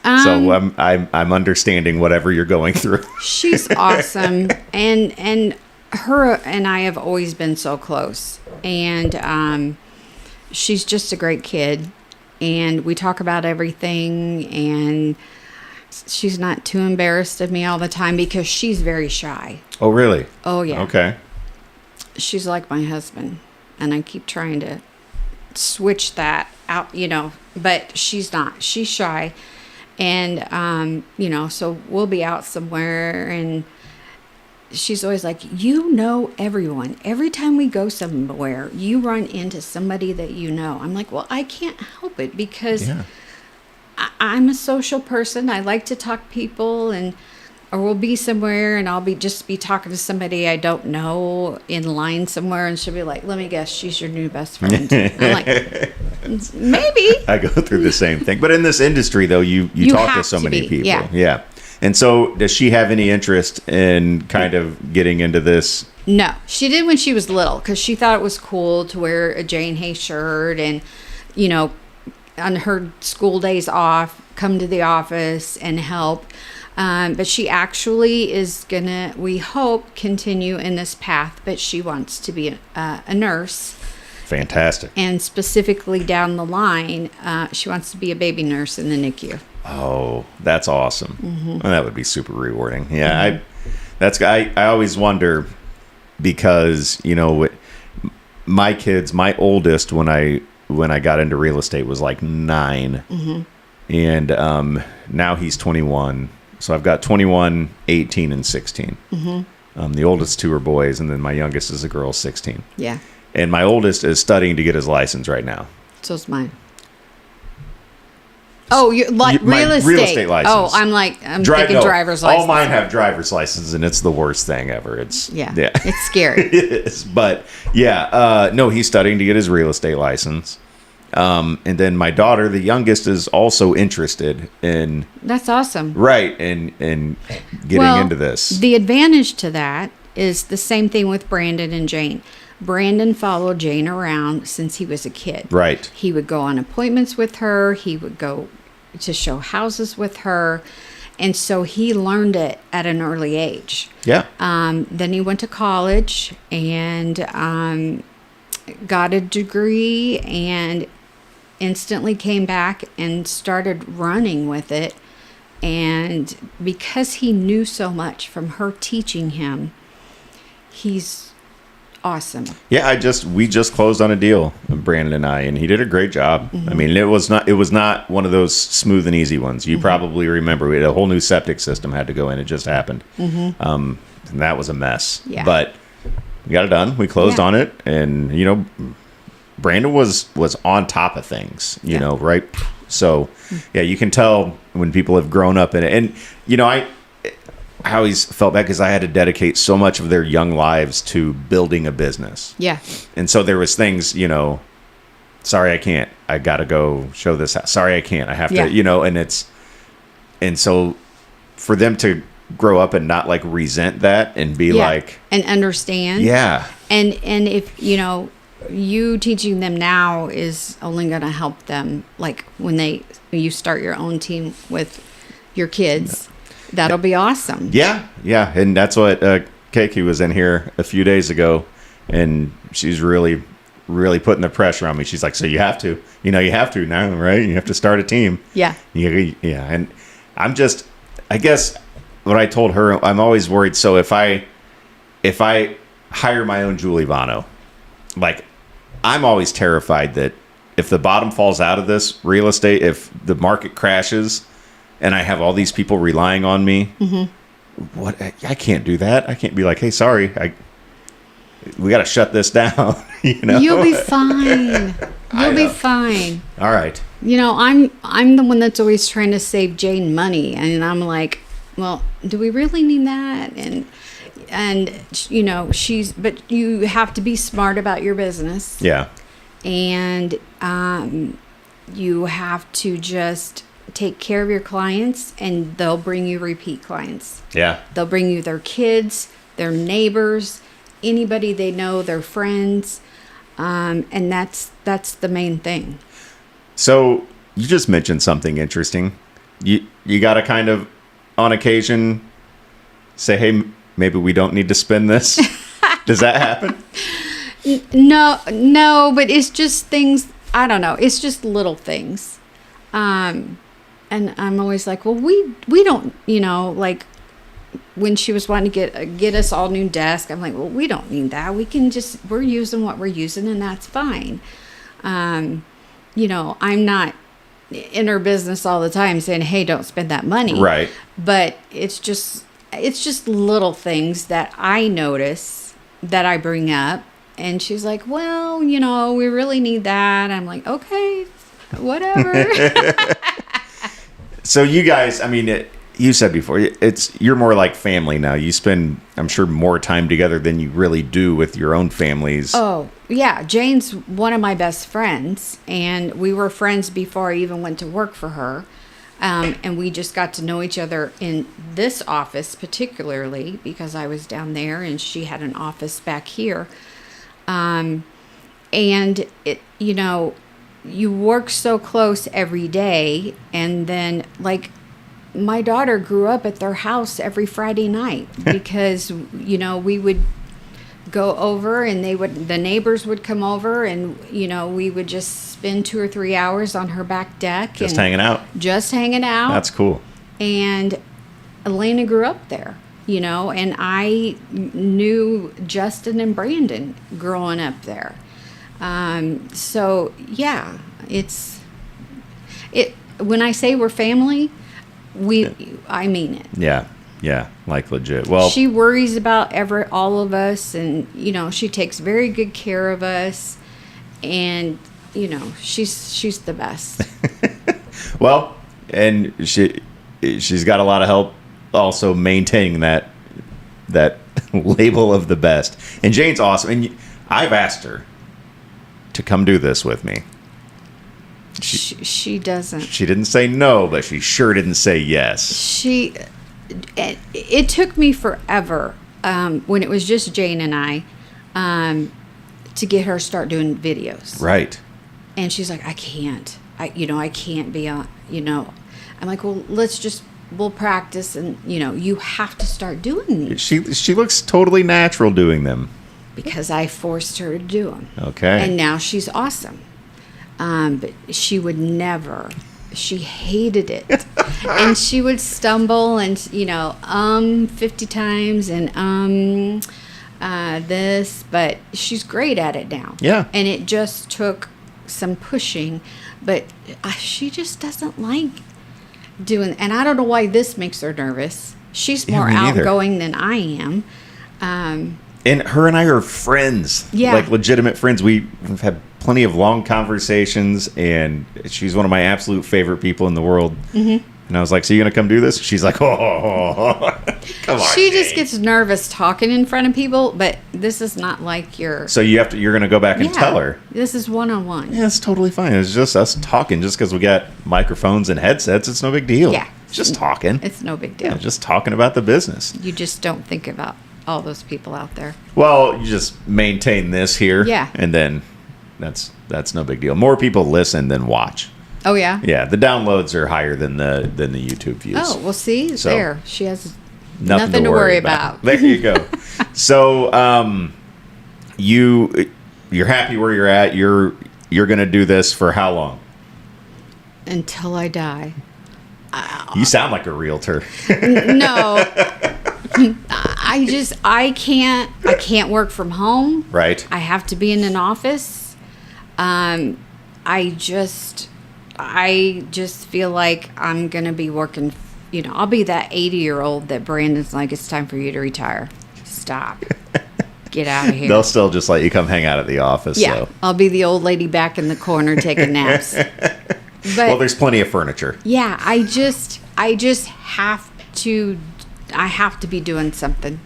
So I'm understanding whatever you're going through. She's awesome, and her and I have always been so close, and she's just a great kid, and we talk about everything, and she's not too embarrassed of me all the time because she's very shy. Oh, really? Oh, yeah. Okay. She's like my husband, and I keep trying to switch that out, but she's not. She's shy. And, so we'll be out somewhere and she's always like, everyone. Every time we go somewhere, you run into somebody that you know. I'm like, well, I can't help it because I'm a social person. I like to talk to people or we'll be somewhere and I'll be talking to somebody I don't know in line somewhere and she'll be like, let me guess, she's your new best friend. I'm like, maybe. I go through the same thing. But in this industry, though, you talk to so many people. Yeah. And so does she have any interest in kind of getting into this? No. She did when she was little because she thought it was cool to wear a Jane Hay shirt and, on her school days off, come to the office and help. But she actually is gonna, we hope, continue in this path, but she wants to be a nurse. Fantastic. And specifically down the line, she wants to be a baby nurse in the NICU. Oh, that's awesome. Well, that would be super rewarding. Yeah, I always wonder because, my kids, my oldest when I got into real estate was like 9. And now he's 21. So I've got 21, 18, and 16. The oldest 2 are boys, and then my youngest is a girl, 16. Yeah. And my oldest is studying to get his license right now. So's mine. Oh, you're like real estate. Real estate license. Oh, I'm thinking driver's license. All mine have driver's license, and it's the worst thing ever. It's it's scary. It is, but no, he's studying to get his real estate license. And then my daughter, the youngest, is also interested in. That's awesome. Right, in getting into this. The advantage to that is the same thing with Brandon and Jane. Brandon followed Jane around since he was a kid. Right. He would go on appointments with her. He would go to show houses with her. And so he learned it at an early age. Yeah. Then he went to college and got a degree and instantly came back and started running with it. And because he knew so much from her teaching him, he's awesome. Yeah, we just closed on a deal, Brandon and I, and he did a great job. I mean, it was not one of those smooth and easy ones. You probably remember we had a whole new septic system had to go in. It just happened. And that was a mess. Yeah. But we got it done. We closed on it, and Brandon was on top of things, you know, right? So, yeah, you can tell when people have grown up in it. And, I always felt bad because I had to dedicate so much of their young lives to building a business. Yeah. And so there was things, sorry, I can't. I got to go show this house. Sorry, I can't. I have to, and so for them to grow up and not like resent that and be like. And understand. Yeah. And if, you teaching them now is only going to help them like when you start your own team with your kids. That'll be awesome. Yeah. And that's what Keiki was in here a few days ago, and she's really, really putting the pressure on me. She's like, so you have to, you have to now, right? You have to start a team. Yeah. Yeah. And I guess what I told her, I'm always worried. So if I hire my own Julie Vono, like I'm always terrified that if the bottom falls out of this real estate, if the market crashes, and I have all these people relying on me. What? I can't do that. I can't be like, hey, sorry, we got to shut this down. You'll be fine. You'll be fine. All right. I'm the one that's always trying to save Jane money, and I'm like, well, do we really need that? And but you have to be smart about your business. Yeah. And you have to just take care of your clients, and they'll bring you repeat clients. Yeah. They'll bring you their kids, their neighbors, anybody they know, their friends. And that's the main thing. So you just mentioned something interesting. You got to kind of, on occasion, say, hey, maybe we don't need to spend this. Does that happen? No, but it's just things, I don't know. It's just little things. And I'm always like, well, we don't, like when she was wanting to get us all new desks, I'm like, well, we don't need that. We're using what we're using, and that's fine. I'm not in her business all the time saying, hey, don't spend that money. Right. But it's just little things that I notice that I bring up. And she's like, well, we really need that. I'm like, okay, whatever. So you guys, I mean, you said before, you're more like family now. You spend, I'm sure, more time together than you really do with your own families. Oh, yeah. Jane's one of my best friends, and we were friends before I even went to work for her. And we just got to know each other in this office particularly because I was down there and she had an office back here. And it, you work so close every day, and then like my daughter grew up at their house every Friday night because we would go over, and the neighbors would come over, and we would just spend 2 or 3 hours on her back deck, Just hanging out. That's cool. And Elena grew up there, and I knew Justin and Brandon growing up there. So yeah, when I say we're family, I mean it. Yeah, like legit. Well, she worries about all of us, and she takes very good care of us, and she's the best. Well, and she's got a lot of help also maintaining that label of the best. And Jane's awesome, and I've asked her to come do this with me. She doesn't. She didn't say no, but she sure didn't say yes. It took me forever when it was just Jane and I to get her to start doing videos. Right. And she's like, I can't. I can't be on. I'm like, well, we'll practice, and you have to start doing these. She looks totally natural doing them. Because I forced her to do them. Okay. And now she's awesome. But she would never. She hated it. And she would stumble and, 50 times and this. But she's great at it now. Yeah. And it just took some pushing. But she just doesn't like doing. And I don't know why this makes her nervous. She's more outgoing than I am. And her and I are friends. Yeah. Like legitimate friends. We've had plenty of long conversations, and she's one of my absolute favorite people in the world. Mm-hmm. And I was like, so you going to come do this? She's like, oh, come on. She just gets nervous talking in front of people, but this is not like your... So you're going to go back and tell her. This is one-on-one. Yeah, it's totally fine. It's just us talking. Just because we got microphones and headsets, it's no big deal. Yeah. Just talking. It's no big deal. Yeah, just talking about the business. You just don't think about all those people out there. Well, you just maintain this here. Yeah. And then that's no big deal. More people listen than watch. Oh, yeah? Yeah, the downloads are higher than the YouTube views. Oh, well, see, So, there. She has nothing to worry about. There you go. So, you're happy where you're at. You're going to do this for how long? Until I die. You sound like a realtor. No. I can't work from home. Right. I have to be in an office. I just feel like I'm going to be working, I'll be that 80-year-old that Brandon's like, it's time for you to retire. Stop. Get out of here. They'll still just let you come hang out at the office. Yeah. So. I'll be the old lady back in the corner taking naps. But, well, there's plenty of furniture. Yeah. I just have to be doing something.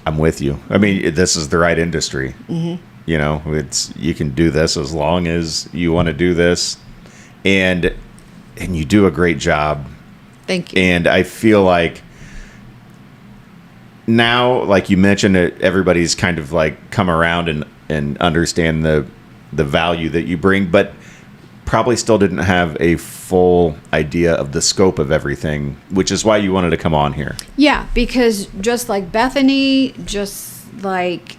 I'm with you. I mean, this is the right industry. Mm-hmm. You can do this as long as you want to do this, and you do a great job. Thank you. And I feel like now, like you mentioned, everybody's kind of like come around and understand the value that you bring, but probably still didn't have a full idea of the scope of everything, which is why you wanted to come on here. Yeah, because just like Bethany, just like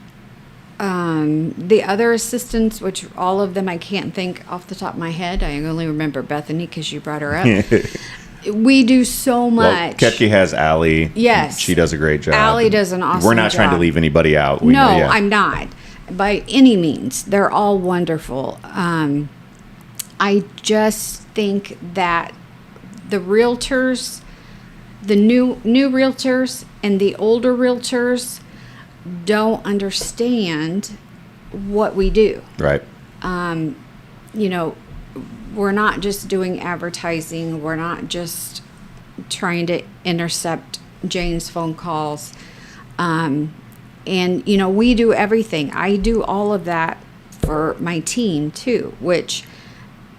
the other assistants, which all of them I can't think off the top of my head. I only remember Bethany because you brought her up. We do so much. Well, Ketke has Allie. Yes. She does a great job. Allie does an awesome job. We're not trying to leave anybody out. No, I'm not. By any means. They're all wonderful. I just think that the realtors, the new realtors and the older realtors don't understand what we do. Right. We're not just doing advertising. We're not just trying to intercept Jane's phone calls. And we do everything. I do all of that for my team too, which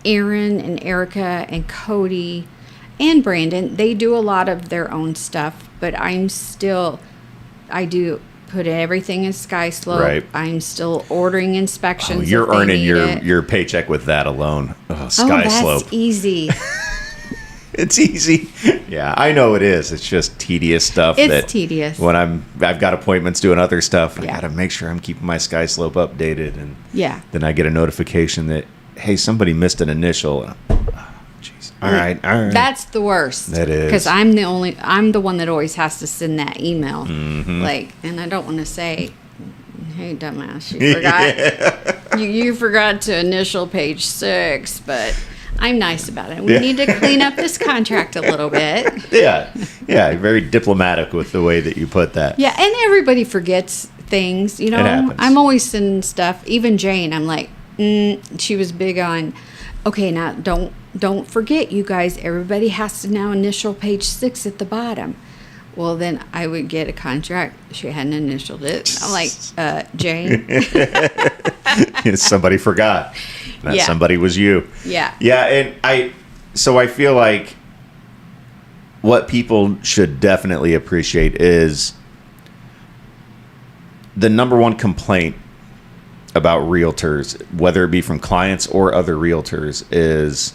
Aaron and Erica and Cody and Brandon, they do a lot of their own stuff, but I do put everything in SkySlope. Right. I'm still ordering inspections. You're if they earning need your paycheck with that alone. Oh, Oh, SkySlope. that's easy. It's easy. Yeah, I know it is. It's just tedious stuff. It's tedious. When I've got appointments doing other stuff, I Yeah. got to make sure I'm keeping my SkySlope updated, and Yeah. then I get a notification that, hey, somebody missed an initial. Jeez. All right. That's the worst. That is. Because I'm the one that always has to send that email. Mm-hmm. Like, and I don't want to say, hey, dumbass, you forgot. you forgot to initial page 6, but I'm nice about it. We need to clean up this contract a little bit. Yeah. Very diplomatic with the way that you put that. Yeah, and everybody forgets things. You know, It happens. I'm always sending stuff. Even Jane, I'm like, she was big on, okay, now don't forget, you guys, everybody has to now initial page 6 at the bottom. Well, then I would get a contract. She hadn't initialed it. I'm like, Jane. Somebody forgot. That Yeah. somebody was you. Yeah. Yeah, and I feel like what people should definitely appreciate is the number one complaint about realtors, whether it be from clients or other realtors, is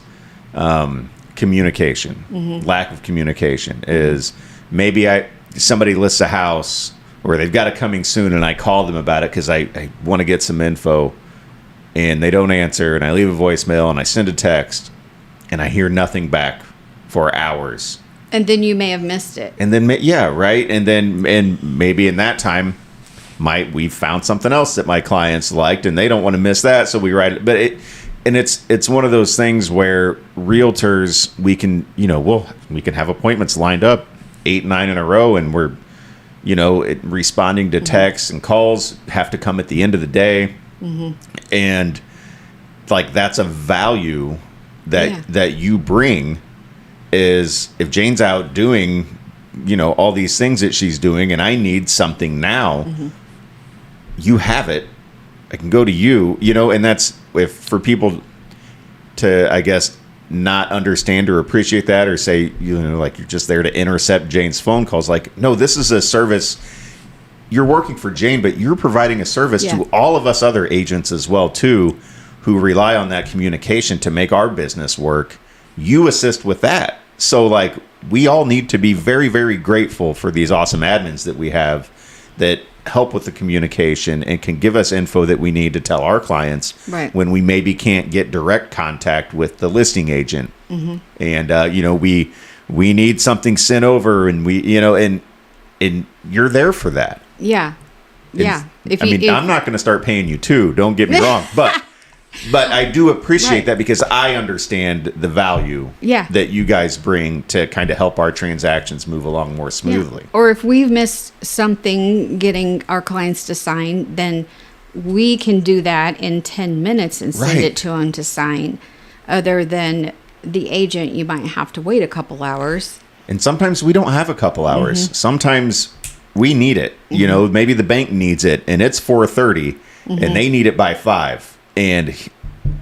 communication. Mm-hmm. Lack of communication is maybe somebody lists a house or they've got it coming soon, and I call them about it because I want to get some info, and they don't answer, and I leave a voicemail and I send a text, and I hear nothing back for hours. And then you may have missed it. And then, yeah, right. And maybe in that time, we found something else that my clients liked, and they don't want to miss that, so we write it. But it's one of those things where realtors, we can have appointments lined up 8, 9 in a row, and we're responding to texts and calls have to come at the end of the day, and like that's a value that you bring. Is if Jane's out doing all these things that she's doing, and I need something now, you have it. I can go to you, and that's for people to, I guess, not understand or appreciate that, or say, like you're just there to intercept Jane's phone calls. Like, no, this is a service. You're working for Jane, but you're providing a service to all of us other agents as well, too, who rely on that communication to make our business work. You assist with that. So, like, we all need to be very, very grateful for these awesome admins that we have that help with the communication and can give us info that we need to tell our clients when we maybe can't get direct contact with the listing agent. And, we need something sent over, and and you're there for that. Yeah. Yeah. I'm not going to start paying you too. Don't get me wrong. But I do appreciate that because I understand the value that you guys bring to kind of help our transactions move along more smoothly. Yeah. Or if we've missed something getting our clients to sign, then we can do that in 10 minutes and send it to them to sign. Other than the agent, you might have to wait a couple hours. And sometimes we don't have a couple hours. Sometimes we need it. Maybe the bank needs it, and it's 4:30, and they need it by 5. And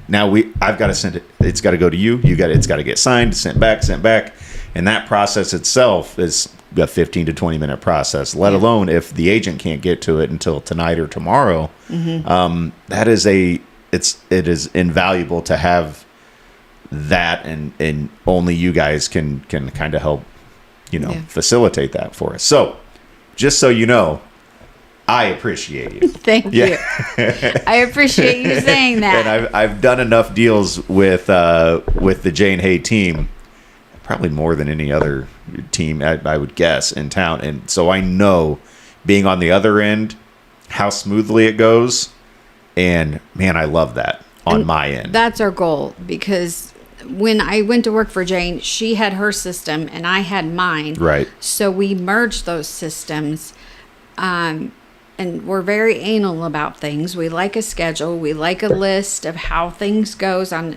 now I've got to send it. It's got to go to you. It's got to get signed, sent back. And that process itself is a 15 to 20 minute process, let alone if the agent can't get to it until tonight or tomorrow. It is invaluable to have that, and only you guys can kind of help, facilitate that for us. So just so you know, I appreciate you. Thank you. I appreciate you saying that. And I've done enough deals with the Jane Hay team, probably more than any other team I would guess in town, and so I know, being on the other end, how smoothly it goes, and man, I love that on my end. That's our goal, because when I went to work for Jane, she had her system and I had mine. Right. So we merged those systems. And we're very anal about things. We like a schedule. We like a list of how things goes on,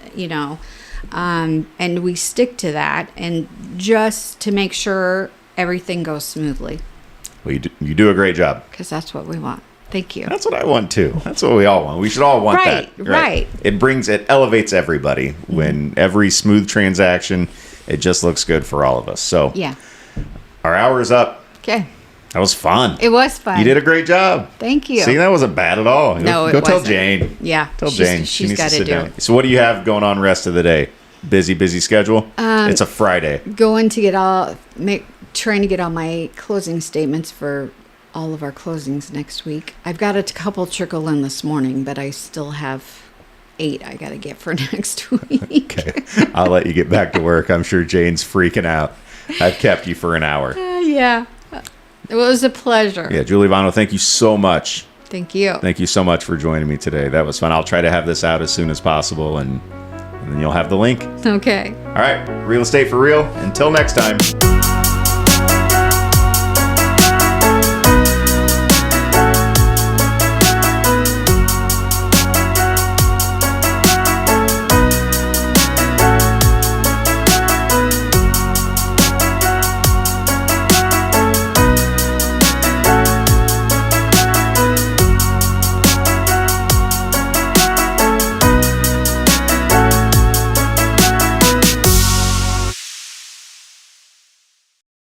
and we stick to that, and just to make sure everything goes smoothly. Well, you do a great job. Because that's what we want. Thank you. That's what I want too. That's what we all want. We should all want that. Right. It elevates everybody. When every smooth transaction, it just looks good for all of us. So yeah. Our hour is up. Okay. That was fun. It was fun. You did a great job. Thank you. See, that wasn't bad at all. No, Go it tell wasn't. Jane. Yeah. Tell Jane. She She's needs to got to sit do down. it. So what do you have going on rest of the day? Busy schedule? It's a Friday. Going to trying to get all my closing statements for all of our closings next week. I've got a couple trickle in this morning, but I still have 8 I got to get for next week. Okay. I'll let you get back to work. I'm sure Jane's freaking out. I've kept you for an hour. Yeah. It was a pleasure. Yeah, Julie Vono, thank you so much. Thank you. Thank you so much for joining me today. That was fun. I'll try to have this out as soon as possible, and then you'll have the link. Okay. All right. Real estate for real. Until next time.